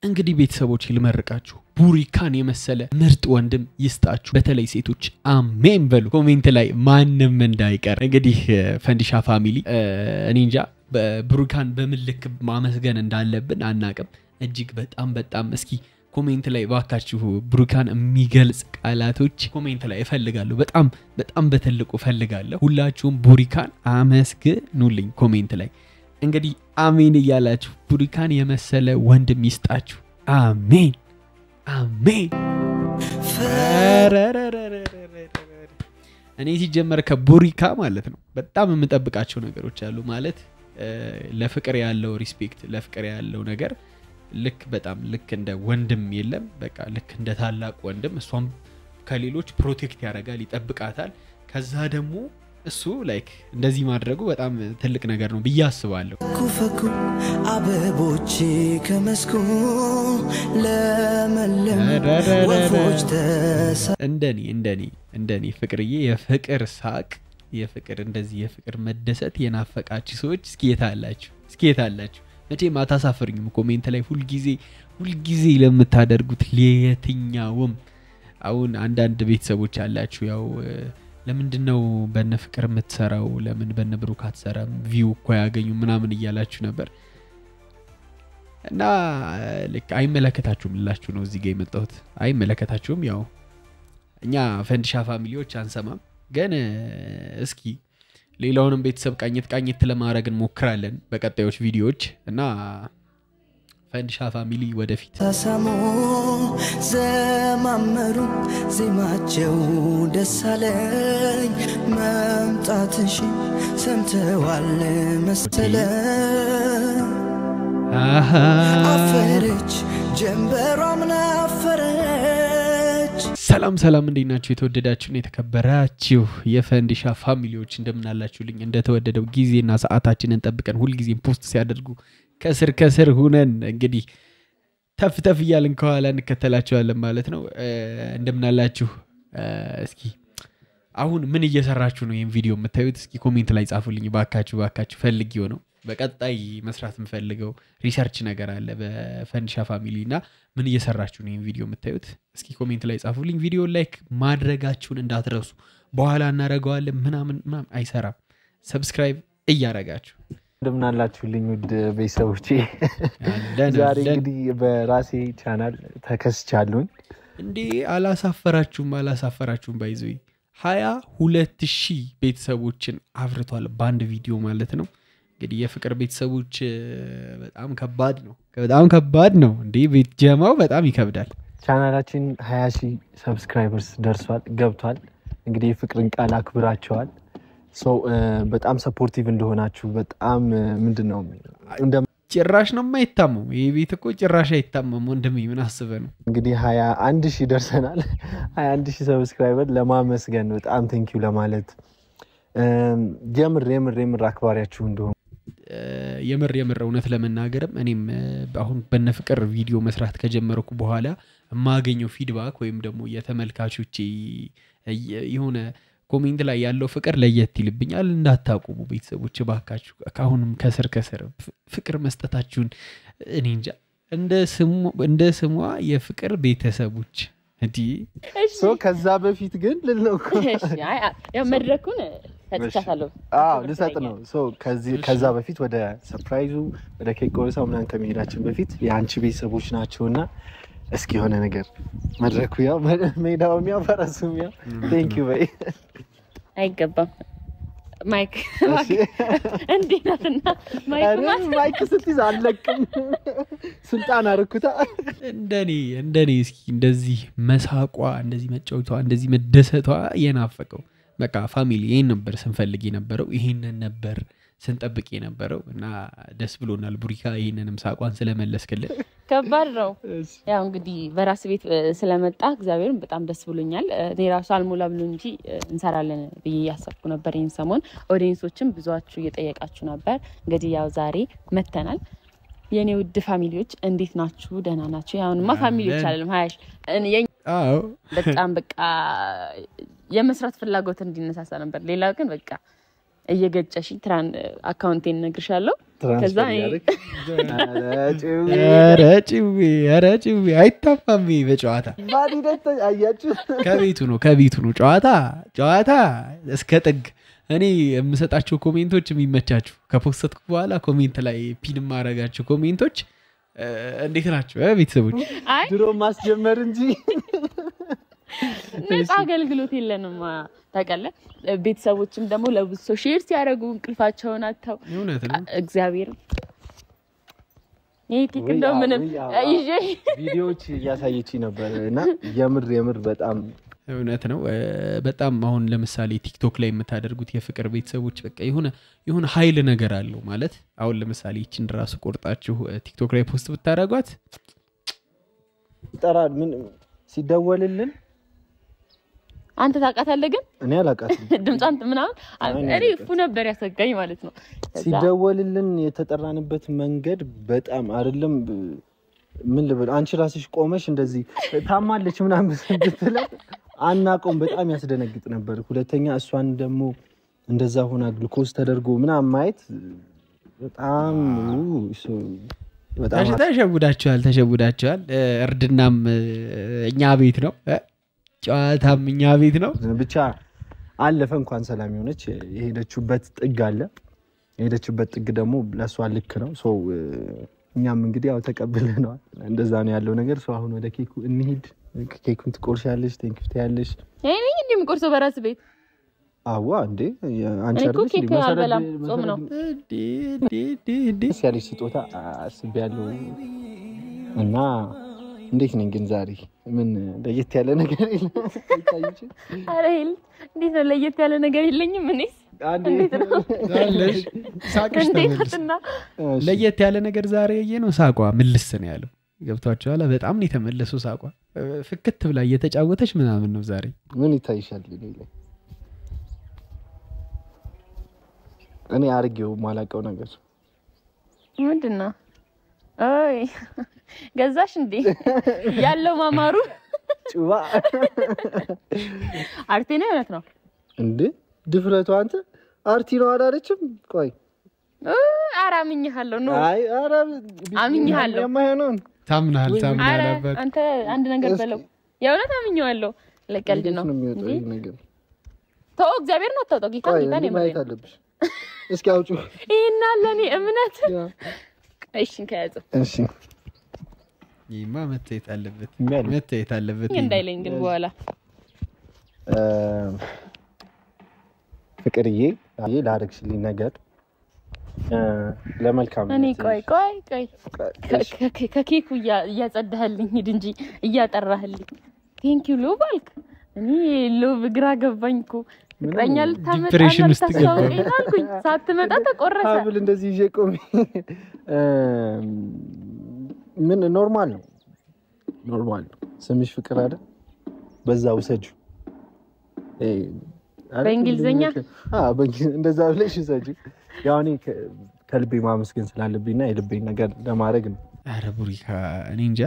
እንግዲህ ቤተሰቦች ልመርቃችሁ ቡሪካን የመሰለ ምርጥ ወንድም ይስጣችሁ በተለይ ሴቶች አሜን በሉ ኮሜንት ላይ ማንንም እንዳይቀር እንግዲህ ፈንዲሻ ፋሚሊ እኔ እንጃ ቡሪካን በመልክ ማመስገን እንዳለብን አናቀም እጅግ በጣም እስኪ ኮሜንት ላይ ባካችሁ ቡሪካን የሚገልጽ ቃላቶች ኮሜንት ላይ እፈልጋለሁ በጣም በትልቁ እፈልጋለሁ ሁላችሁም ቡሪካን አመስግኑልኝ ኮሜንት ላይ እንግዲህ አሜን ይያላችሁ ቡሪካን የመሰለ ወንድም ይስጣችሁ አሜን እኔ ሲጀመር ከቡሪካ ማለት ነው በጣም የምጠብቃቸው ነገሮች አሉ ማለት ለፍቅር ያለው ሪስፔክት ለፍቅር ያለው ነገር ልክ እንደ ወንድም የለም በቃ ልክ እንደ ታላቅ ወንድም እሷም ከሌሎች ፕሮቴክት ያደርጋል ይጠብቃታል ከዛ ደግሞ እሱ ላይክ እንደዚህ ማድረጉ በጣም ትልቅ ነገር ነው ብያስባለሁ ኩፈኩ አበቦች ከመስኩ ለመለም ወፎች እንደኔ ፍቅርዬ የፍቅር ሳቅ የፍቅር እንደዚህ የፍቅር መደሰት የናፈቃችሁ ሰዎች እስኪየታላችሁ መቼም አታሳፍሩኝም ኮሜንት ላይ ሁሉ ጊዜ ለምታደርጉት ለየትኛውም አሁን አንዳንድ ቤተሰቦች አላችሁ ያው ለምንድነው በእነ ፍቅር የምትሰራው ለምን በእነ ብሩክ አትሰራም ቪው እኮ ያገኙ ምናምን ይያላችሁ ነበር እና ልክ አይመለከታችሁም ልላችሁ ነው እዚህ ጋር የመጣሁት አይመለከታችሁም ያው እኛ ፈንዲሻ ፋሚሊዎች አንሰማም ግን እስኪ ሌላውንም ቤተሰብ ቃኝት ለማድረግ እንሞክራለን በቀጣዮች ቪዲዮዎች እና ፈንዲሻ ፋሚሊ ወደፊት ተሰሙ ዘማመሩ ዜማቸው ደሳለኝ መምጣትሽ ሰምተዋል መሰለ አፈረች ጀንበሯም ናፈረች ሰላም እንዴናችሁ የተወደዳችሁና የተከበራችሁ የፈንዲሻ ፋሚሊዎች እንደምናላችሁልኝ እንደተወደደው ጊዜና ሰዓታችንን ጠብቀን ሁሉ ጊዜም ፖስት ሲያደርጉ ከስር ሆነን እንግዲህ ተፍ ይያልን ከኋላ እንከተላችኋለን ማለት ነው እንደምናላችሁ እስኪ አሁን ምን እየሰራችሁ ነው ይሄን ቪዲዮ የምታዩት እስኪ ኮሜንት ላይ ጻፉልኝ ባካችሁ ፈልጊው ነው በቀጣይ መስራት የምፈልገው ሪሰርች ነገር አለ በፈንዲሻ ፋሚሊና ምን እየሰራችሁ ነው ይሄን ቪዲዮ የምታዩት እስኪ ኮሜንት ላይ ጻፉልኝ ቪዲዮ ላይክ ማድረጋችሁን እንዳትረሱ በኋላ እናረጋዋለን ምናምን አይሰራም ሰብስክራይብ እያረጋችሁ እንደምናላችሁልኝ ውድ ቤተሰቦቼ ዛሬ እንግዲህ በራሴ ቻናል ተከስቻለሁኝ እንዴ አላሳፈራችሁም ባይዘይ 22000 ቤተሰቦችን አፍርቷል ባንድ ቪዲዮ ማለት ነው እንግዲህ የፍቅር ቤተሰቦች በጣም ከባድ ነው እንዴ ቤት ጀማው በጣም ይከብዳል ቻናላችን 20000 ሰብስክራይበርስ ደርሷል ገብቷል እንግዲህ ፍቅርን ቃል አክብራቸዋል በጣም ሰፖርቲቭ እንደሆናችሁ በጣም ምንድነው እንደ ጭራሽ ነው የማይታመው ይሄ ቤት እኮ ጭራሽ አይታመም ወንድሜ ምን አስበ ነው እንግዲህ 21000 ደርሰናል 21000 ሰብስክራይበር ለማመስገን በጣም ቴንኪው ለማለት የምር አክባሪያችሁ እንደሆነ የምር እውነት ለመናገርም እኔም አሁን በነፍቅር ቪዲዮ መስራት ከጀመርኩ በኋላ ማገኘው ፊድባክ ወይም ደግሞ የተመልካቾች የሆነ ኮሜንት ላይ ያለው ፍቅር ለየት ይልብኛል እንዳታቆሙ ቤተሰቦች ባካችሁ ካሁንም ከስር ፍቅር መስጠታችሁን እኔ እንጃ እንደ ስሟ የፍቅር ቤተሰቦች እንዴ ከዛ በፊት ግን ልልነው ያ መድረኩን ተጥቻለሁ ልሰጥ ነው ከዛ በፊት ወደ ሰርፕራይዙ ወደ ኬክ ቆርሳው ምናምን ከመሄዳችን በፊት የአንቺ ቤተሰቦች ናቸውና እስኪ ሆነ ነገር መድረኩ ያው ሜዳው የሚያፈራሱም ያው ቴንክ ዩ በይ አይገባም ማይክ እንዴናትና ማይክ ስትይዝ አለቅም ስልጣን አርኩታ እንደኔ እስኪ እንደዚህ መሳቋ እንደዚህ መጫወቷ እንደዚህ መደሰቷ የናፈቀው በቃ ፋሚሊ ይሄን ነበር ስንፈልግ የነበረው ይሄንን ነበር ስንጠብቅ የነበረው እና ደስ ብሎናል ቡሪካ ይሄንንም ሳቋን ስለመለስከለ ከባድ ነው ያው እንግዲህ በራስ ቤት ስለመጣ እግዚአብሔርን በጣም ደስ ብሎኛል እኔ ራሱ አልሞላ ብሎ እንጂ እንሰራለን ብዬ ያሰብኩ ነበር ይሄን ሰሞን ኦዲየንሶችም ብዙአችሁ እየጠየቃችሁ ነበር እንግዲህ ያው ዛሬ መተናል የኔ ውድ ፋሚሊዎች እንዴት ናችሁ ደህና ናችሁ ያውንማ ፋሚሊዎች አይደለም በጣም በቃ የመስራት ፍላጎት እንዲነሳሳ ነበር ሌላው ግን በቃ እየገጨሽኝ አካውንቴን ነግርሻለሁ ከዛ አረጭው አይታፋም በጨዋታ ከቤቱ ነው ጨዋታ እስከ ጥግ እኔ የምሰጣቸው ኮሜንቶች የሚመቻችሁ ከፖስትኩ በኋላ ኮሜንት ላይ ፒን ማረጋቸው ኮሜንቶች እንዴት ናቸው ቤተሰቦች ድሮ ማስጀመር እንጂ ነፃ አገልግሎት የለንም ታውቃለህ ቤተሰቦችም ደግሞ ለብዙ ሰው ሼር ሲያደርጉ እንቅልፋቸውን አጥተው እግዚአብሔር ይሄ እንደው ምንም አይጄ ቪዲዮዎች ያሳየች ነበርና የምር በጣም እውነት ነው በጣም አሁን ለምሳሌ ቲክቶክ ላይ የምታደርጉት የፍቅር ቤተሰቦች በቃ የሆነ ኃይል ነገር አለው ማለት አሁን ለምሳሌ እቺን ራስ ቆርጣችሁ ቲክቶክ ላይ ፖስት ብታረጋት ጠራ ምን ሲደወልልን አንተ ታውቃታለህ ግን እኔ አላውቃትም ድምጻንት ምናምን እኔ እፉ ነበር ያሰጋኝ ማለት ነው ሲደወልልን የተጠራንበት መንገድ በጣም አይደለም ምን ልበል አንቺ ራስሽ ቆመሽ እንደዚህ ታማለች ምናምን ብትላት አናቆም በጣም ያስደነግጥ ነበር ሁለተኛ እሷን ደግሞ እንደዛ ሆና ግሉኮዝ ተደርጎ ምናምን ማየት በጣም ተሸውዳቸዋል እርድናም እኛ ቤት ነው ጨዋታም እኛ ቤት ነው ብቻ አለፈ እንኳን ሰላም ሆነች የሄደችበት ጥግ አለ የሄደችበት ጥግ ደግሞ ለሷ ልክ ነው ሶ እኛም እንግዲህ ያው ተቀበለናል እንደዛ ነው ያለው ነገር ሶ አሁን ወደ ኬኩ እንሂድ ኬኩን ትቆርሻለሽ ቴንክዩ ታያለሽ እኔ እንዴም ቆርሶ በራስ ቤት አዋ እንዴ አንቺ አይደል ኬክ አልበላም ጾም ነው ያለሽ ስጦታ አስቤያለሁ እና እንዴት ነኝ ግን ዛሬ ምን ለየት ያለ ነገር የለም ታይቺ አሬል እንዴት ነው ለየት ያለ ነገር የለኝም እኔስ እንዴት ነው አለሽ ሳቅሽ ተመልሰና ለየት ያለ ነገር ዛሬ ነው ሳቋ ምልስ ነው ያለው ገብቷቸዋል በጣም ነው የተመለሰው ሳቋ ፍክት ብላ እየተጫወተች ምናምን ነው ዛሬ ምን ይታይሻል ሌላ እኔ አርጌው ማላቀው ነገር ምንድነው አይ ገዛሽ እንዴ ያለው ማማሩ ጩባ አርቴ ነው ማለት ነው እንዴ ድፍረቱ አንተ አርቲ ነው አላለችም ቆይ አራምኝሃለሁ ነው አይ አምኝሃለሁ የማይሆነው ታምናል አባት አንተ አንድ ነገር በለው የእውነት አምኝዋለሁ ለቀልድ ነው ነገር ተው እግዚአብሔር ነው ተጠቂ ካንተ ነው ማለት አለብሽ እስኪ አውጪ እና ለኔ እምነት እሺ ከያዘ እሺ ይማ መተይት አለበት እንዳይለኝ ግን በኋላ ፍቅርዬ ላደርግሽልኝ ነገር ለመልካም እኔ ቆይ ከኬኩ እያጸዳህልኝ ሂድ እንጂ እያጠራህልኝ ቴንክ ዩ ሎባልክ እኔ ሎብ ግራ ገባኝኮ ፍቅረኛ ልታመጣ አልኩኝ ሳትመጣ ተቆረሰ አብል እንደዚህ ይዤ ቆሜ ምን ኖርማል ነው ስምሽ ፍቅር አይደል በዛው ሰጁ በእንግሊዘኛ እንደዛ ብለሽ ሰጁ ያው እኔ ከልቤ ማመስገን ስላለብኝና የልቤን ነገር ለማድረግ ነው አረ ቡሪካ እኔ እንጃ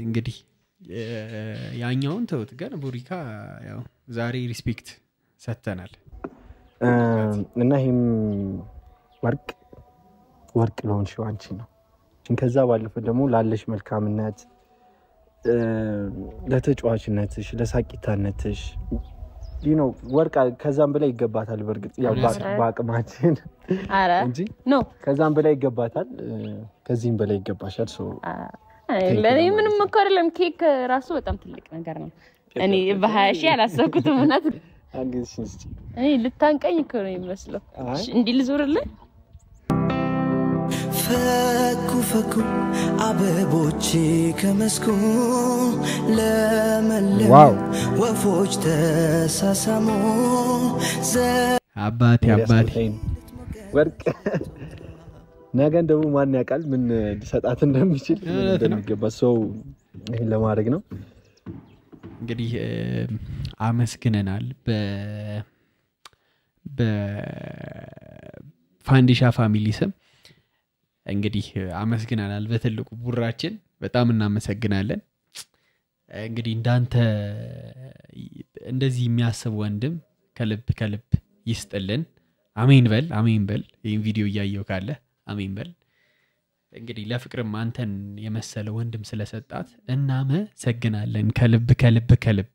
እንግዲህ ያኛውን ተውት ግን ቡሪካ ያው ዛሬ ሪስፔክት ሰተናል እና ይሄም ወርቅ ለሆንሽው አንቺ ነው ከዛ ባለፈ ደግሞ ላለሽ መልካምነት ለተጫዋችነትሽ ለሳቂታነትሽ ወርቅ ከዛም በላይ ይገባታል በርግጥ ያው ባቅማችን እንጂ ነው ከዛም በላይ ይገባታል ከዚህም በላይ ይገባሻል ሶ ለኔ ምንም መከረለም ኬክ ራሱ በጣም ትልቅ ነገር ነው እኔ በ20 ሺህ አላሰብኩትም እናት አንግሽ እስቲ እኔ ልታንቀኝ እኮ ነው የሚመስለው እንዴ ልዞርልህ ፈኩ አበቦች ከመስኩ ለመለሙ ወፎች ተሳሳሙ አባቴ ወርቅ ነገን ደግሞ ማን ያውቃል ምን ሊሰጣት እንደሚችል እንደሚገባ ሰው ይሄን ለማድረግ ነው እንግዲህ አመስግነናል በፋንዲሻ ፋሚሊ ስም እንግዲህ አመስግነናል በትልቁ ቡራችን በጣም እናመሰግናለን እንግዲህ እንዳንተ እንደዚህ የሚያስብ ወንድም ከልብ ይስጥልን አሜን በል ይሄን ቪዲዮ ያያየው ካለ አሜን በል እንግዲህ ለፍቅርም አንተን የመሰለ ወንድም ስለሰጣት እናመሰግናለን ከልብ